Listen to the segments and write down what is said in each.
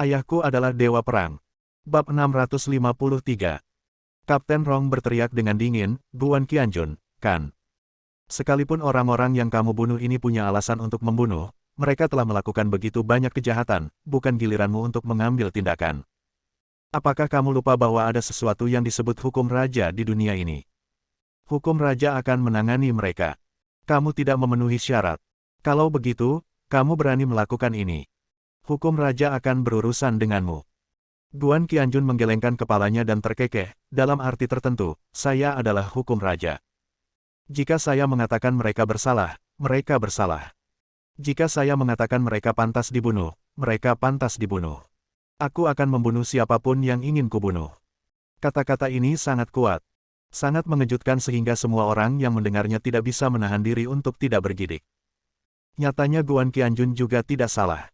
Ayahku adalah Dewa Perang. Bab 653. Kapten Rong berteriak dengan dingin, Guan Qianjun, kan? Sekalipun orang-orang yang kamu bunuh ini punya alasan untuk membunuh, mereka telah melakukan begitu banyak kejahatan, bukan giliranmu untuk mengambil tindakan. Apakah kamu lupa bahwa ada sesuatu yang disebut hukum raja di dunia ini? Hukum raja akan menangani mereka. Kamu tidak memenuhi syarat. Kalau begitu, kamu berani melakukan ini. Hukum raja akan berurusan denganmu. Guan Qianjun menggelengkan kepalanya dan terkekeh, dalam arti tertentu, saya adalah hukum raja. Jika saya mengatakan mereka bersalah, mereka bersalah. Jika saya mengatakan mereka pantas dibunuh, mereka pantas dibunuh. Aku akan membunuh siapapun yang ingin kubunuh. Kata-kata ini sangat kuat. Sangat mengejutkan sehingga semua orang yang mendengarnya tidak bisa menahan diri untuk tidak bergidik. Nyatanya Guan Qianjun juga tidak salah.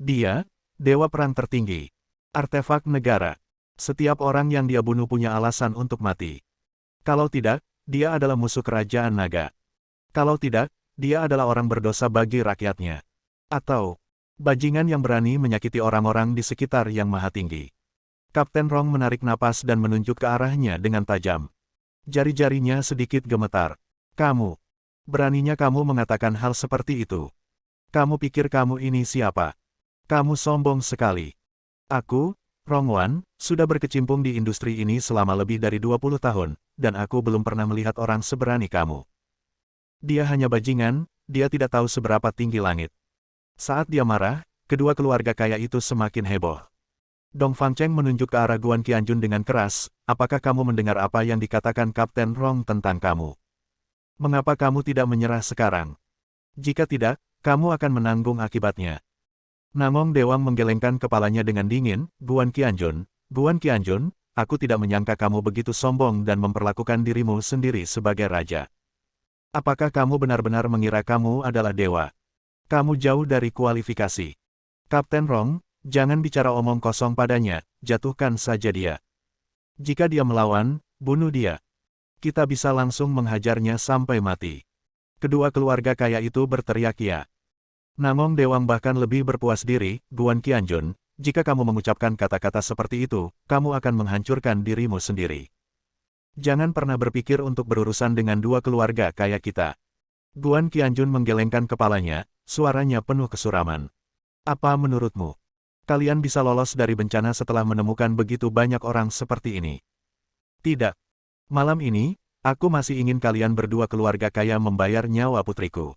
Dia, Dewa Perang tertinggi. Artefak negara. Setiap orang yang dia bunuh punya alasan untuk mati. Kalau tidak, dia adalah musuh kerajaan naga. Kalau tidak, dia adalah orang berdosa bagi rakyatnya. Atau, bajingan yang berani menyakiti orang-orang di sekitar yang maha tinggi. Kapten Rong menarik napas dan menunjuk ke arahnya dengan tajam. Jari-jarinya sedikit gemetar. Kamu. Beraninya kamu mengatakan hal seperti itu. Kamu pikir kamu ini siapa? Kamu sombong sekali. Aku, Rong Wan, sudah berkecimpung di industri ini selama lebih dari 20 tahun, dan aku belum pernah melihat orang seberani kamu. Dia hanya bajingan, dia tidak tahu seberapa tinggi langit. Saat dia marah, kedua keluarga kaya itu semakin heboh. Dong Fangcheng menunjuk ke arah Guan Qianjun dengan keras, apakah kamu mendengar apa yang dikatakan Kapten Rong tentang kamu? Mengapa kamu tidak menyerah sekarang? Jika tidak, kamu akan menanggung akibatnya. Namong Dewang menggelengkan kepalanya dengan dingin, Guan Qianjun, aku tidak menyangka kamu begitu sombong dan memperlakukan dirimu sendiri sebagai raja. Apakah kamu benar-benar mengira kamu adalah dewa? Kamu jauh dari kualifikasi. Kapten Rong, jangan bicara omong kosong padanya, jatuhkan saja dia. Jika dia melawan, bunuh dia. Kita bisa langsung menghajarnya sampai mati. Kedua keluarga kaya itu berteriak ya. Namong Dewang bahkan lebih berpuas diri, Guan Qianjun, jika kamu mengucapkan kata-kata seperti itu, kamu akan menghancurkan dirimu sendiri. Jangan pernah berpikir untuk berurusan dengan dua keluarga kaya kita. Guan Qianjun menggelengkan kepalanya, suaranya penuh kesuraman. Apa menurutmu? Kalian bisa lolos dari bencana setelah menemukan begitu banyak orang seperti ini? Tidak. Malam ini, aku masih ingin kalian berdua keluarga kaya membayar nyawa putriku.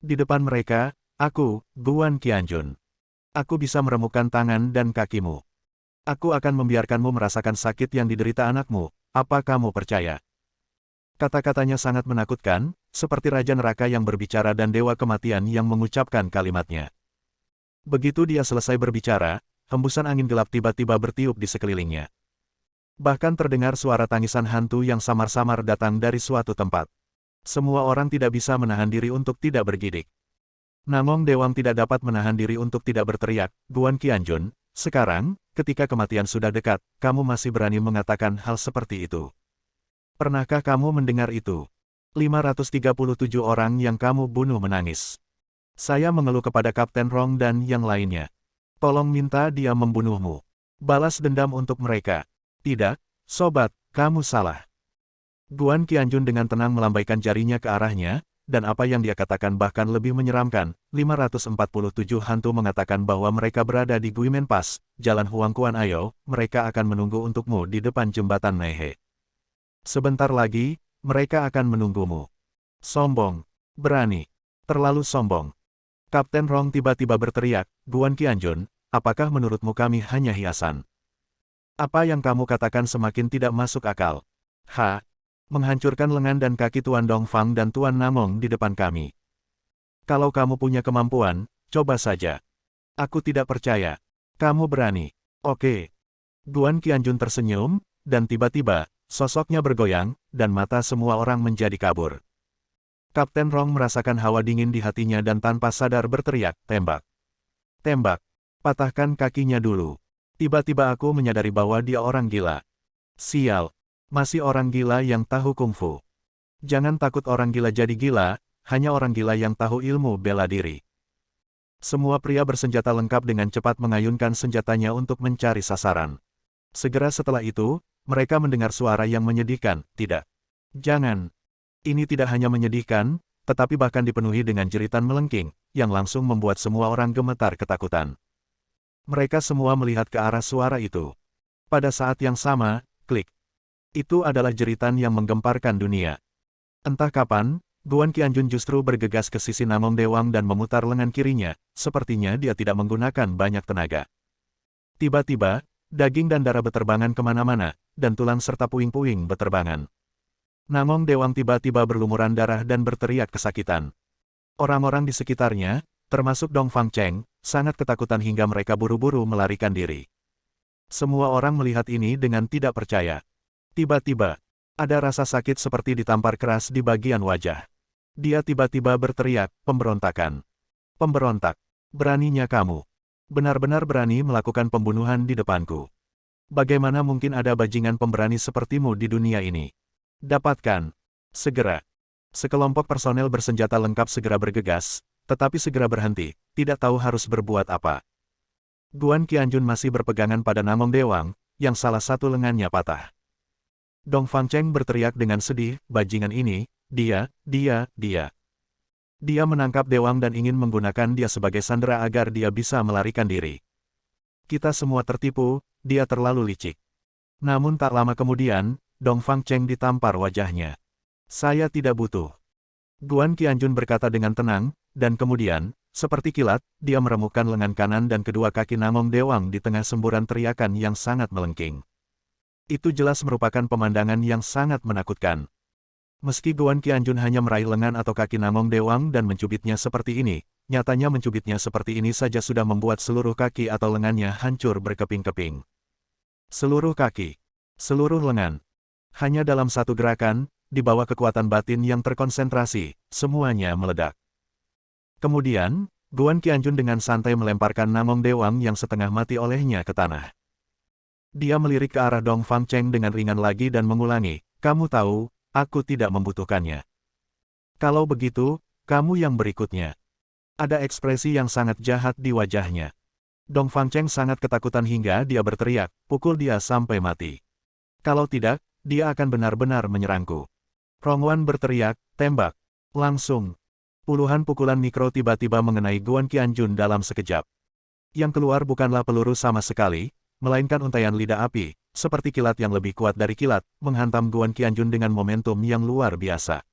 Di depan mereka, aku, Guan Qianjun. Aku bisa meremukkan tangan dan kakimu. Aku akan membiarkanmu merasakan sakit yang diderita anakmu, apa kamu percaya? Kata-katanya sangat menakutkan, seperti Raja Neraka yang berbicara dan Dewa Kematian yang mengucapkan kalimatnya. Begitu dia selesai berbicara, hembusan angin gelap tiba-tiba bertiup di sekelilingnya. Bahkan terdengar suara tangisan hantu yang samar-samar datang dari suatu tempat. Semua orang tidak bisa menahan diri untuk tidak bergidik. Namong Dewang tidak dapat menahan diri untuk tidak berteriak, Guan Qianjun, sekarang, ketika kematian sudah dekat, kamu masih berani mengatakan hal seperti itu. Pernahkah kamu mendengar itu? 537 orang yang kamu bunuh menangis. Saya mengeluh kepada Kapten Rong dan yang lainnya. Tolong minta dia membunuhmu. Balas dendam untuk mereka. Tidak, sobat, kamu salah. Guan Qianjun dengan tenang melambaikan jarinya ke arahnya, dan apa yang dia katakan bahkan lebih menyeramkan, 547 hantu mengatakan bahwa mereka berada di Guimen Pass, Jalan Huangquan Ayo, mereka akan menunggu untukmu di depan jembatan Naihe. Sebentar lagi, mereka akan menunggumu. Sombong. Berani. Terlalu sombong. Kapten Rong tiba-tiba berteriak, Guan Qianjun, apakah menurutmu kami hanya hiasan? Apa yang kamu katakan semakin tidak masuk akal. Menghancurkan lengan dan kaki Tuan Dongfang dan Tuan Namong di depan kami. Kalau kamu punya kemampuan, coba saja. Aku tidak percaya. Kamu berani. Oke. Guan Qianjun tersenyum, dan tiba-tiba, sosoknya bergoyang, dan mata semua orang menjadi kabur. Kapten Rong merasakan hawa dingin di hatinya dan tanpa sadar berteriak, tembak. Tembak. Patahkan kakinya dulu. Tiba-tiba aku menyadari bahwa dia orang gila. Sial. Masih orang gila yang tahu kungfu. Jangan takut orang gila jadi gila, hanya orang gila yang tahu ilmu bela diri. Semua pria bersenjata lengkap dengan cepat mengayunkan senjatanya untuk mencari sasaran. Segera setelah itu, mereka mendengar suara yang menyedihkan, tidak. Jangan. Ini tidak hanya menyedihkan, tetapi bahkan dipenuhi dengan jeritan melengking, yang langsung membuat semua orang gemetar ketakutan. Mereka semua melihat ke arah suara itu. Pada saat yang sama, klik. Itu adalah jeritan yang menggemparkan dunia. Entah kapan, Guan Qianjun justru bergegas ke sisi Namong Dewang dan memutar lengan kirinya, sepertinya dia tidak menggunakan banyak tenaga. Tiba-tiba, daging dan darah beterbangan kemana-mana, dan tulang serta puing-puing beterbangan. Namong Dewang tiba-tiba berlumuran darah dan berteriak kesakitan. Orang-orang di sekitarnya, termasuk Dong Fangcheng, sangat ketakutan hingga mereka buru-buru melarikan diri. Semua orang melihat ini dengan tidak percaya. Tiba-tiba, ada rasa sakit seperti ditampar keras di bagian wajah. Dia tiba-tiba berteriak, "Pemberontakan! Pemberontak! Beraninya kamu! Benar-benar berani melakukan pembunuhan di depanku. Bagaimana mungkin ada bajingan pemberani sepertimu di dunia ini? Dapatkan! Segera!" Sekelompok personel bersenjata lengkap segera bergegas, tetapi segera berhenti, tidak tahu harus berbuat apa. Guan Qianjun masih berpegangan pada Namong Dewang, yang salah satu lengannya patah. Dong Fangcheng berteriak dengan sedih, "Bajingan ini, dia. Dia menangkap Dewang dan ingin menggunakan dia sebagai sandera agar dia bisa melarikan diri. Kita semua tertipu, dia terlalu licik." Namun tak lama kemudian, Dong Fangcheng ditampar wajahnya. "Saya tidak butuh." Guan Qianjun berkata dengan tenang, dan kemudian, seperti kilat, dia meremukkan lengan kanan dan kedua kaki Namong Dewang di tengah semburan teriakan yang sangat melengking. Itu jelas merupakan pemandangan yang sangat menakutkan. Meski Guan Qianjun hanya meraih lengan atau kaki Namong Dewang dan mencubitnya seperti ini, nyatanya mencubitnya seperti ini saja sudah membuat seluruh kaki atau lengannya hancur berkeping-keping. Seluruh kaki, seluruh lengan. Hanya dalam satu gerakan, di bawah kekuatan batin yang terkonsentrasi, semuanya meledak. Kemudian, Guan Qianjun dengan santai melemparkan Namong Dewang yang setengah mati olehnya ke tanah. Dia melirik ke arah Dong Fangcheng dengan ringan lagi dan mengulangi, "Kamu tahu, aku tidak membutuhkannya. Kalau begitu, kamu yang berikutnya." Ada ekspresi yang sangat jahat di wajahnya. Dong Fangcheng sangat ketakutan hingga dia berteriak, "Pukul dia sampai mati. Kalau tidak, dia akan benar-benar menyerangku." Rongwan berteriak, "Tembak!" Langsung. Puluhan pukulan mikro tiba-tiba mengenai Guan Qianjun dalam sekejap. Yang keluar bukanlah peluru sama sekali, melainkan untaian lidah api, seperti kilat yang lebih kuat dari kilat, menghantam Guan Qianjun dengan momentum yang luar biasa.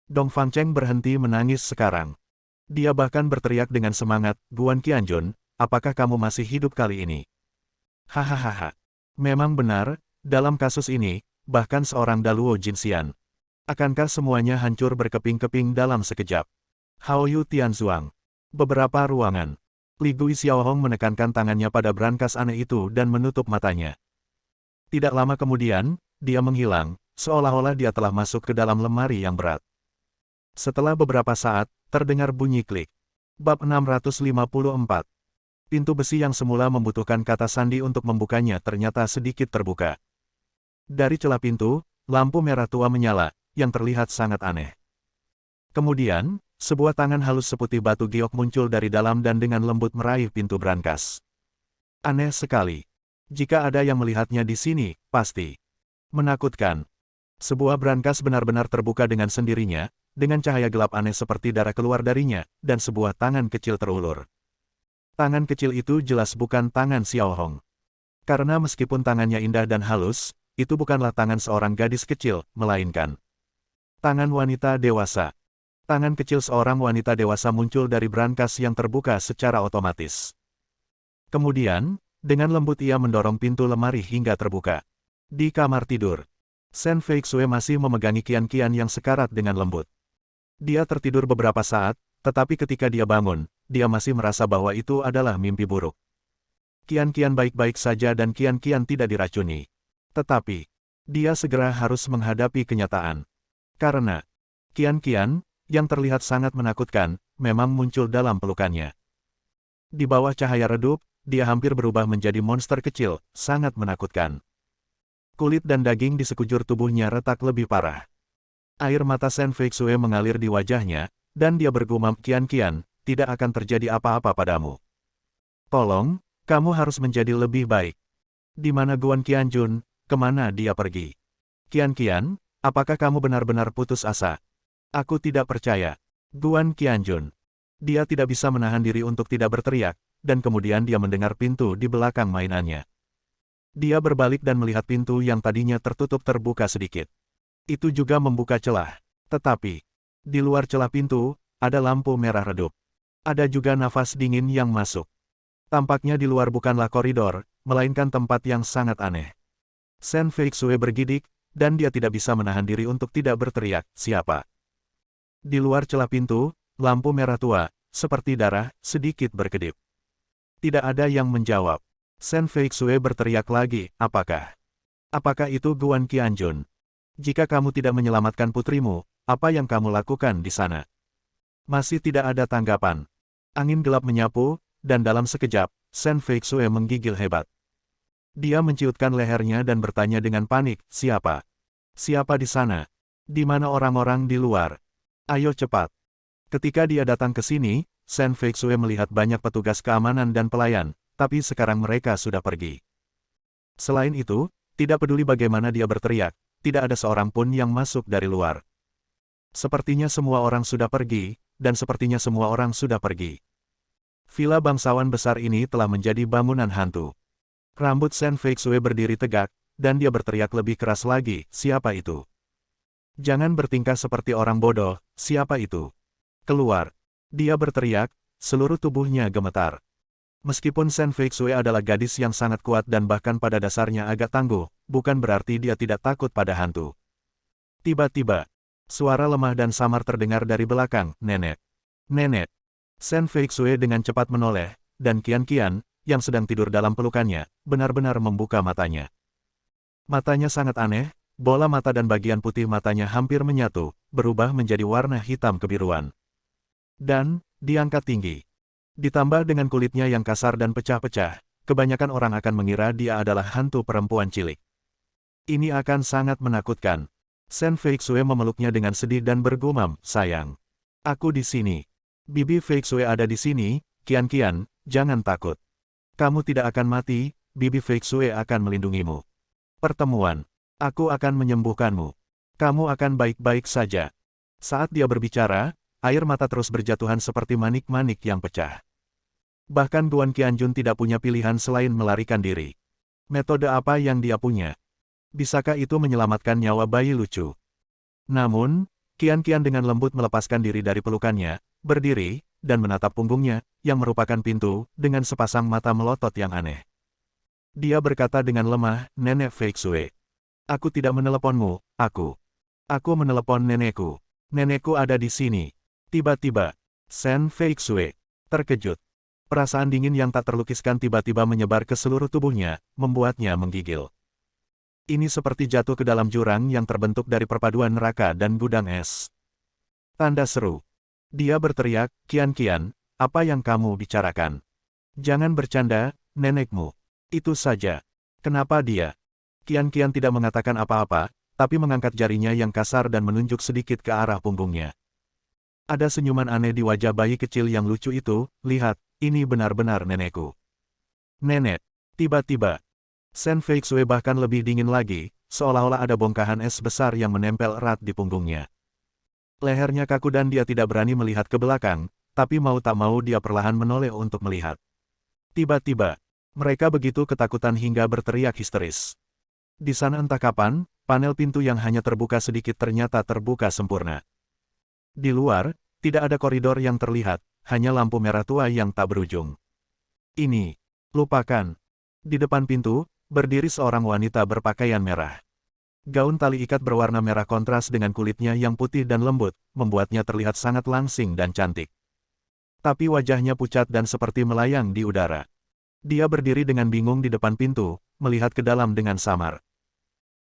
Dong Fangcheng berhenti menangis sekarang. Dia bahkan berteriak dengan semangat, "Guan Qianjun, apakah kamu masih hidup kali ini?" Hahaha. Memang benar, dalam kasus ini, bahkan seorang Daluo Jinxian. Akankah semuanya hancur berkeping-keping dalam sekejap? Haoyu Tianzuang. Beberapa ruangan. Li Gui Xiaohong menekankan tangannya pada brankas aneh itu dan menutup matanya. Tidak lama kemudian, dia menghilang, seolah-olah dia telah masuk ke dalam lemari yang berat. Setelah beberapa saat, terdengar bunyi klik. Bab 654. Pintu besi yang semula membutuhkan kata sandi untuk membukanya ternyata sedikit terbuka. Dari celah pintu, lampu merah tua menyala, yang terlihat sangat aneh. Kemudian, sebuah tangan halus seputih batu giok muncul dari dalam dan dengan lembut meraih pintu brankas. Aneh sekali. Jika ada yang melihatnya di sini, pasti menakutkan. Sebuah brankas benar-benar terbuka dengan sendirinya, dengan cahaya gelap aneh seperti darah keluar darinya, dan sebuah tangan kecil terulur. Tangan kecil itu jelas bukan tangan Xiaohong. Karena meskipun tangannya indah dan halus, itu bukanlah tangan seorang gadis kecil, melainkan tangan wanita dewasa. Tangan kecil seorang wanita dewasa muncul dari brankas yang terbuka secara otomatis. Kemudian, dengan lembut ia mendorong pintu lemari hingga terbuka. Di kamar tidur, Shen Feixue masih memegangi Qian-Qian yang sekarat dengan lembut. Dia tertidur beberapa saat, tetapi ketika dia bangun, dia masih merasa bahwa itu adalah mimpi buruk. Qian-Qian baik-baik saja dan Qian-Qian tidak diracuni. Tetapi, dia segera harus menghadapi kenyataan. Karena Qian-Qian, yang terlihat sangat menakutkan, memang muncul dalam pelukannya. Di bawah cahaya redup, dia hampir berubah menjadi monster kecil, sangat menakutkan. Kulit dan daging di sekujur tubuhnya retak lebih parah. Air mata Shen Feixue mengalir di wajahnya, dan dia bergumam, "Qian-Qian, tidak akan terjadi apa-apa padamu. Tolong, kamu harus menjadi lebih baik. Di mana Guan Qianjun, kemana dia pergi? Qian, apakah kamu benar-benar putus asa? Aku tidak percaya. Guan Qianjun. Dia tidak bisa menahan diri untuk tidak berteriak, dan kemudian dia mendengar pintu di belakang mainannya. Dia berbalik dan melihat pintu yang tadinya tertutup terbuka sedikit. Itu juga membuka celah. Tetapi, di luar celah pintu, ada lampu merah redup. Ada juga nafas dingin yang masuk. Tampaknya di luar bukanlah koridor, melainkan tempat yang sangat aneh. Shen Feixue bergidik, dan dia tidak bisa menahan diri untuk tidak berteriak, siapa? Di luar celah pintu, lampu merah tua, seperti darah, sedikit berkedip. Tidak ada yang menjawab. Shen Feixue berteriak lagi, apakah? Apakah itu Guan Qianjun? Jika kamu tidak menyelamatkan putrimu, apa yang kamu lakukan di sana? Masih tidak ada tanggapan. Angin gelap menyapu, dan dalam sekejap, Shen Feixue menggigil hebat. Dia menciutkan lehernya dan bertanya dengan panik, siapa? Siapa di sana? Di mana orang-orang di luar? Ayo cepat. Ketika dia datang ke sini, Shen Feixue melihat banyak petugas keamanan dan pelayan, tapi sekarang mereka sudah pergi. Selain itu, tidak peduli bagaimana dia berteriak, tidak ada seorang pun yang masuk dari luar. Sepertinya semua orang sudah pergi, dan sepertinya semua orang sudah pergi. Villa bangsawan besar ini telah menjadi bangunan hantu. Rambut Shen Feixue berdiri tegak, dan dia berteriak lebih keras lagi, siapa itu? Jangan bertingkah seperti orang bodoh, siapa itu? Keluar. Dia berteriak, seluruh tubuhnya gemetar. Meskipun Shen Feixue adalah gadis yang sangat kuat dan bahkan pada dasarnya agak tangguh, bukan berarti dia tidak takut pada hantu. Tiba-tiba, suara lemah dan samar terdengar dari belakang, nenek. Nenek. Shen Feixue dengan cepat menoleh, dan Qian, yang sedang tidur dalam pelukannya, benar-benar membuka matanya. Matanya sangat aneh, bola mata dan bagian putih matanya hampir menyatu, berubah menjadi warna hitam kebiruan. Dan, diangkat tinggi. Ditambah dengan kulitnya yang kasar dan pecah-pecah, kebanyakan orang akan mengira dia adalah hantu perempuan cilik. Ini akan sangat menakutkan. Shen Feixue memeluknya dengan sedih dan bergumam, sayang. Aku di sini. Bibi Feixue ada di sini, Qian, jangan takut. Kamu tidak akan mati, Bibi Feixue akan melindungimu. Pertemuan. Aku akan menyembuhkanmu. Kamu akan baik-baik saja. Saat dia berbicara, air mata terus berjatuhan seperti manik-manik yang pecah. Bahkan Guan Qianjun tidak punya pilihan selain melarikan diri. Metode apa yang dia punya? Bisakah itu menyelamatkan nyawa bayi lucu? Namun, Qian dengan lembut melepaskan diri dari pelukannya, berdiri, dan menatap punggungnya, yang merupakan pintu, dengan sepasang mata melotot yang aneh. Dia berkata dengan lemah, Nenek Feixue. Aku tidak meneleponmu, Aku menelepon nenekku. Nenekku ada di sini. Tiba-tiba, Shen Feixue terkejut. Perasaan dingin yang tak terlukiskan tiba-tiba menyebar ke seluruh tubuhnya, membuatnya menggigil. Ini seperti jatuh ke dalam jurang yang terbentuk dari perpaduan neraka dan gudang es. Tanda seru. Dia berteriak, Qian, apa yang kamu bicarakan? Jangan bercanda, nenekmu. Itu saja. Kenapa dia? Qian tidak mengatakan apa-apa, tapi mengangkat jarinya yang kasar dan menunjuk sedikit ke arah punggungnya. Ada senyuman aneh di wajah bayi kecil yang lucu itu, lihat, ini benar-benar nenekku. Nenek. Tiba-tiba, Shen Feixue bahkan lebih dingin lagi, seolah-olah ada bongkahan es besar yang menempel erat di punggungnya. Lehernya kaku dan dia tidak berani melihat ke belakang, tapi mau tak mau dia perlahan menoleh untuk melihat. Tiba-tiba, mereka begitu ketakutan hingga berteriak histeris. Di sana entah kapan, panel pintu yang hanya terbuka sedikit ternyata terbuka sempurna. Di luar, tidak ada koridor yang terlihat, hanya lampu merah tua yang tak berujung. Ini, lupakan. Di depan pintu, berdiri seorang wanita berpakaian merah. Gaun tali ikat berwarna merah kontras dengan kulitnya yang putih dan lembut, membuatnya terlihat sangat langsing dan cantik. Tapi wajahnya pucat dan seperti melayang di udara. Dia berdiri dengan bingung di depan pintu, melihat ke dalam dengan samar.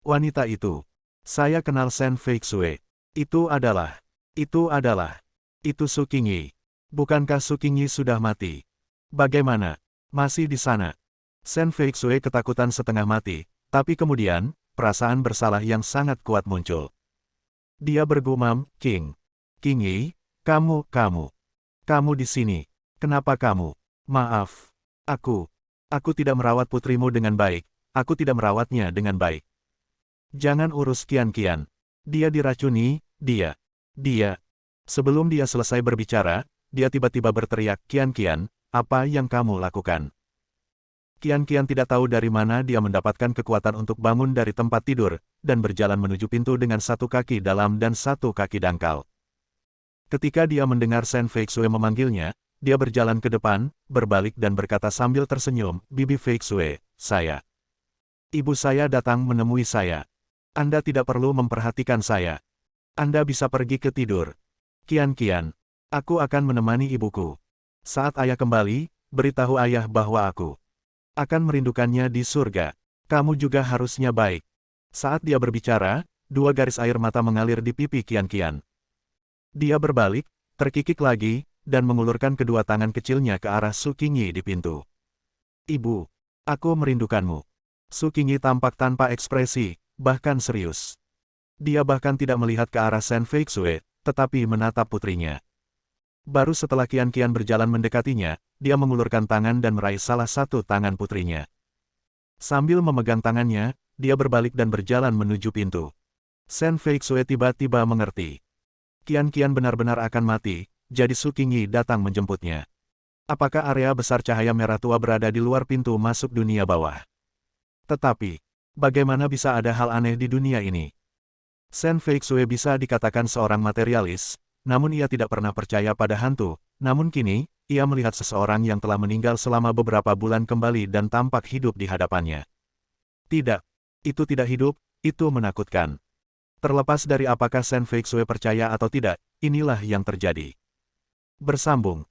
Wanita itu. Saya kenal Shen Feixue. Itu adalah Itu Su Qingyi. Bukankah Su Qingyi sudah mati? Bagaimana? Masih di sana. Shen Feixue ketakutan setengah mati, tapi kemudian, perasaan bersalah yang sangat kuat muncul. Dia bergumam, Qingyi, kamu. Kamu di sini. Kenapa kamu? Maaf. Aku tidak merawat putrimu dengan baik. Aku tidak merawatnya dengan baik. Jangan urus Qian-Qian. Dia diracuni, dia. Sebelum dia selesai berbicara, dia tiba-tiba berteriak, Qian-Qian, apa yang kamu lakukan? Qian-Qian tidak tahu dari mana dia mendapatkan kekuatan untuk bangun dari tempat tidur, dan berjalan menuju pintu dengan satu kaki dalam dan satu kaki dangkal. Ketika dia mendengar Shen Feixue memanggilnya, dia berjalan ke depan, berbalik dan berkata sambil tersenyum, Bibi Feixue, saya. Ibu saya datang menemui saya. Anda tidak perlu memperhatikan saya. Anda bisa pergi ke tidur. Qian-Qian, aku akan menemani ibuku. Saat ayah kembali, beritahu ayah bahwa aku akan merindukannya di surga. Kamu juga harusnya baik. Saat dia berbicara, dua garis air mata mengalir di pipi Qian-Qian. Dia berbalik, terkikik lagi, dan mengulurkan kedua tangan kecilnya ke arah Su Qingyi di pintu. Ibu, aku merindukanmu. Su Qingyi tampak tanpa ekspresi, bahkan serius. Dia bahkan tidak melihat ke arah Shen Feixue, tetapi menatap putrinya. Baru setelah Qian-Qian berjalan mendekatinya, dia mengulurkan tangan dan meraih salah satu tangan putrinya. Sambil memegang tangannya, dia berbalik dan berjalan menuju pintu. Shen Feixue tiba-tiba mengerti. Qian-Qian benar-benar akan mati, jadi Su Qingyi datang menjemputnya. Apakah area besar cahaya merah tua berada di luar pintu masuk dunia bawah? Tetapi, bagaimana bisa ada hal aneh di dunia ini? Shen Feixue bisa dikatakan seorang materialis, namun ia tidak pernah percaya pada hantu. Namun kini, ia melihat seseorang yang telah meninggal selama beberapa bulan kembali dan tampak hidup di hadapannya. Tidak, itu tidak hidup, itu menakutkan. Terlepas dari apakah Shen Feixue percaya atau tidak, inilah yang terjadi. Bersambung.